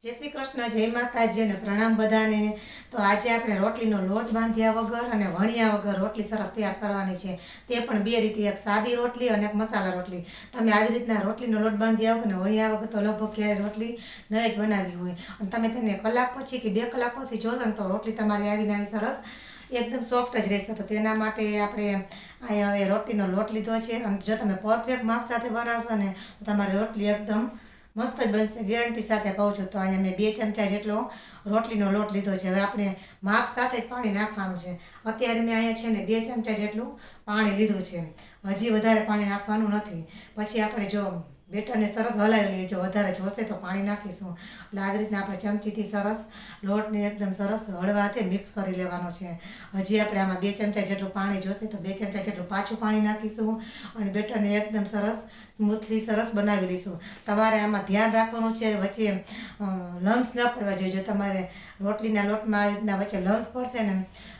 जय श्री कृष्ण, जय माताजी ने प्रणाम बधाने। तो आज આપણે રોટલીનો લોટ બાંધ્યા વગર અને વણ્યા વગર રોટલી સરસ તૈયાર કરવાની છે। તે પણ બે રીતે, એક સાદી રોટલી અને એક મસાલા રોટલી। તમે આવી રીતના રોટલીનો લોટ બાંધ્યા વગર અને વણ્યા વગર તો લગભગ ક્યારેય રોટલી નહીં જ બનાવી હોય, અને તમે તેને કલાક પછી કે 2 કલાક પછી જોશો ને તો રોટલી તમારી આવીને આવી સરસ એકદમ સોફ્ટ જ રહેશે। તો તેના માટે આપણે અહીંયા હવે રોટલીનો લોટ લીધો છે, અને જો તમે પરફેક્ટ માપ સાથે બનાવશો ને તો તમારી રોટલી એકદમ મસ્ત જ બનશે, ગેરંટી સાથે કહું છું। તો અહીંયા મેં 2 ચમચા જેટલો રોટલીનો લોટ લીધો છે। હવે આપણે માપ સાથે જ પાણી નાખવાનું છે। અત્યારે મેં અહીંયા છે ને 2 ચમચા જેટલું પાણી લીધું છે, હજી વધારે પાણી નાખવાનું નથી। પછી આપણે જો બેટરને સરસ હલાવી લઈએ, જો વધારે જોશે તો પાણી નાખીશું। એટલે આવી રીતના આપણે ચમચીથી સરસ લોટને એકદમ સરસ હળવા હાથે મિક્સ કરી લેવાનો છે। હજી આપણે આમાં 2 ચમચા જેટલું પાણી જોશે તો 2 ચમચા જેટલું પાછું પાણી નાખીશું, અને બેટરને એકદમ સરસ સ્મૂથલી સરસ બનાવી લઈશું। તમારે આમાં ધ્યાન રાખવાનું છે, વચ્ચે લમ્સ ન પડવા જોઈએ। જો તમારે રોટલીના લોટમાં આવી રીતના વચ્ચે લમ્સ પડશે ને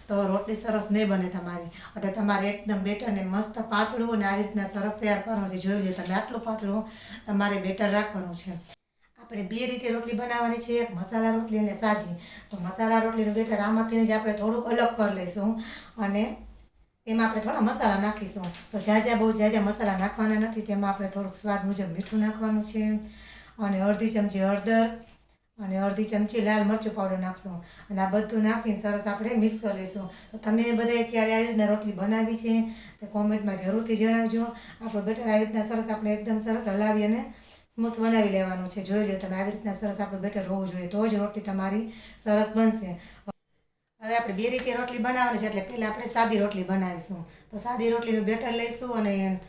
તો રોટલી સરસ નહીં બને તમારી। એટલે તમારે એકદમ બેટરને મસ્ત પાતળું અને આવી રીતના સરસ તૈયાર કરવાનું છે। જોઈ લો તમે, આટલું પાતળું તમારે બેટર રાખવાનું છે। આપણે 2 રીતે રોટલી બનાવવાની છે, એક મસાલા રોટલી અને સાદી। તો મસાલા રોટલીનું બેટર આમાંથી જ આપણે થોડુંક અલગ કરી લઈશું, અને તેમાં આપણે થોડા મસાલા નાખીશું। તો બહુ ઝાઝા મસાલા નાખવાના નથી, તેમાં આપણે થોડુંક સ્વાદ મુજબ મીઠું નાખવાનું છે, અને અડધી ચમચી હળદર અને અડધી ચમચી લાલ મરચું પાવડર નાખશું, અને આ બધું નાખીને સરસ આપણે મિક્સ કરી લઈશું। તો તમે બધાએ ક્યારે આવી રીતના રોટલી બનાવી છે તો કોમેન્ટમાં જરૂરથી જણાવજો। આપણું બેટર આવી રીતના સરસ આપણે એકદમ સરસ હલાવી અને સ્મૂથ બનાવી લેવાનું છે। જોઈ લો તમે, આવી રીતના સરસ આપણું બેટર હોવું જોઈએ, તો જ રોટલી તમારી સરસ બનશે। હવે આપણે 2 રીતે રોટલી બનાવવાની છે, એટલે પહેલાં આપણે સાદી રોટલી બનાવીશું। તો સાદી રોટલીનું બેટર લઈશું, અને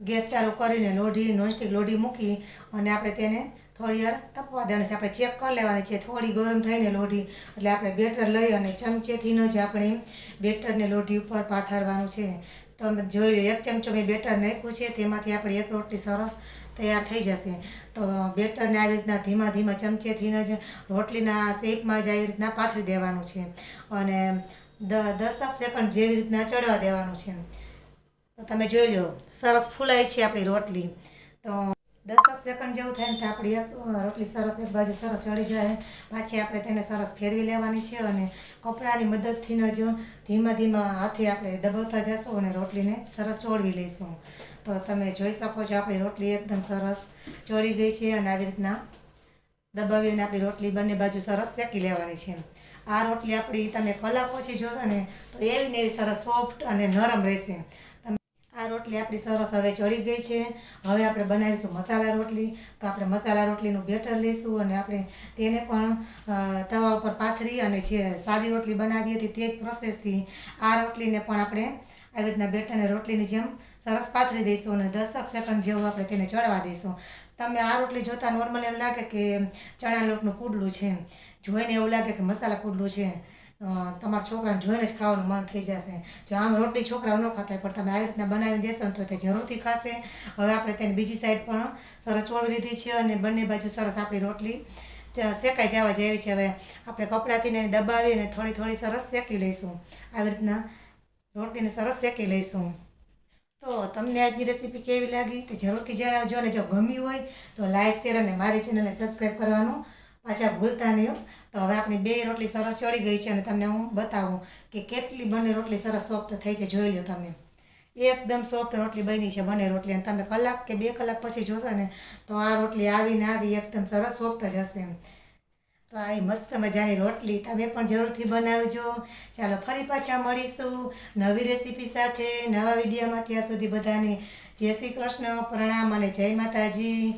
ગેસ ચાલુ કરીને લોઢી, નોનસ્ટિક લોઢી મૂકી અને આપણે તેને થોડી વાર તપવા દેવાની છે। આપણે ચેક કરી લેવાની છે, થોડી ગરમ થઈને લોઢી, એટલે આપણે બેટર લઈ અને ચમચેથી જ આપણે બેટરને લોઢી ઉપર પાથરવાનું છે। તો તમે જોઈ લો, 1 ચમચો મેં બેટર નાખ્યું છે, તેમાંથી આપણે એક રોટલી સરસ તૈયાર થઈ જશે। તો બેટરને આવી રીતના ધીમા ધીમા ચમચેથી જ રોટલીના શેપમાં જ આવી રીતના પાથરી દેવાનું છે, અને 10 સેકન્ડ જેવી રીતના ચડવા દેવાનું છે। તો તમે જોઈ લો, સરસ ફૂલાય છે આપણી રોટલી। તો 10 સેકન્ડ જેવું થાય ને તો આપણી એક રોટલી સરસ એક બાજુ સરસ ચડી જાય, પાછી આપણે તેને સરસ ફેરવી લેવાની છે, અને કપડાની મદદથી જ ધીમા ધીમા હાથે આપણે દબાવતા જશું અને રોટલીને સરસ ચોળવી લઈશું। તો તમે જોઈ શકો છો, આપણી રોટલી એકદમ સરસ ચોળી ગઈ છે, અને આવી રીતના દબાવીને આપણી રોટલી બંને બાજુ સરસ શેકી લેવાની છે। આ રોટલી આપણી તમે કલાક પછી જોશો ને તો એવી ને એવી સરસ સોફ્ટ અને નરમ રહેશે। આ રોટલી આપણી સરસ હવે ચડી ગઈ છે। હવે આપણે બનાવીશું મસાલા રોટલી। તો આપણે મસાલા રોટલીનું બેટર લઈશું, અને આપણે તેને પણ તવા ઉપર પાથરી અને જે સાદી રોટલી બનાવી હતી તે જ પ્રોસેસથી આ રોટલીને પણ આપણે આવી રીતના બેટરને રોટલીની જેમ સરસ પાથરી દઈશું, અને 10 સેકન્ડ જેવું આપણે તેને ચડવા દઈશું। તમને આ રોટલી જોતાં નોર્મલ એમ લાગે કે ચણા લોટનું પુડલું છે, જોઈને એવું લાગે કે મસાલા પુડલું છે, તમારા છોકરાને જોઈને જ ખાવાનું મન થઈ જશે। જો આમ રોટલી છોકરાઓ ન ખાતા હોય, પણ તમે આવી રીતના બનાવી દેશો ને તો તે જરૂરથી ખાશે। હવે આપણે તેને બીજી સાઈડ પણ સરસ ચોળવી લીધી છે, અને બંને બાજુ સરસ આપણી રોટલી શેકાઈ જવા જેવી છે। હવે આપણે કપડાથી એને દબાવી અને થોડી થોડી સરસ શેકી લઈશું, આવી રીતના રોટલીને સરસ શેકી લઈશું। તો તમને આજની રેસીપી કેવી લાગી તે જરૂરથી જણાવજો, અને જો ગમી હોય તો લાઇક, શેર અને મારી ચેનલને સબસ્ક્રાઈબ કરવાનું પાછા ભૂલતા નહીં। તો હવે આપણી 2 રોટલી સરસ ચડી ગઈ છે, અને તમને હું બતાવું કે કેટલી બંને રોટલી સરસ સોફ્ટ થઈ છે। જોઈ લો તમે, એકદમ સોફ્ટ રોટલી બની છે બંને રોટલી, અને તમે કલાક કે 2 કલાક પછી જોશો ને તો આ રોટલી આવીને આવી એકદમ સરસ સોફ્ટ જ હશે। તો આ મસ્ત મજાની રોટલી તમે પણ જરૂરથી બનાવજો। ચાલો ફરી પાછા મળીશું નવી રેસીપી સાથે, નવા વિડીયોમાં। ત્યાં સુધી બધાને જય શ્રી કૃષ્ણ, પ્રણામ અને જય માતાજી।